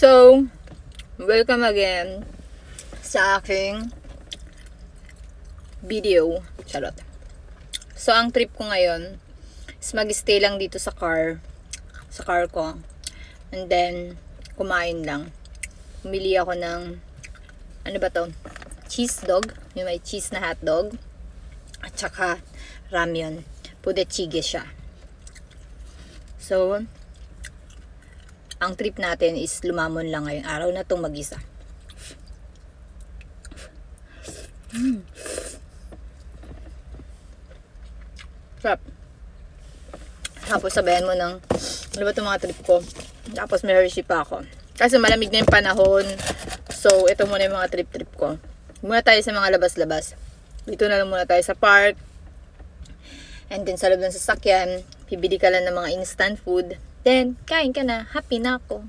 So, welcome again sa aking video. Charot. So, ang trip ko ngayon is mag-stay lang dito sa car ko. And then, kumain lang. Pumili ako ng, ano ba to? Cheese dog. Yung may cheese na hotdog. At saka, ramyun. Pudechige siya. So, ang trip natin is lumamon lang ngayong araw na itong mag-isa. Sarap. Tapos sabayan mo ng, ano ba itong mga trip ko? Tapos may Hershey pa ako. Kasi malamig na yung panahon. So, ito muna yung mga trip-trip ko. Muna tayo sa mga labas-labas. Dito na lang muna tayo sa park. And then sa loob ng sasakyan, bibili ka lang ng mga instant food. Then, kain ka na. Happy na ako.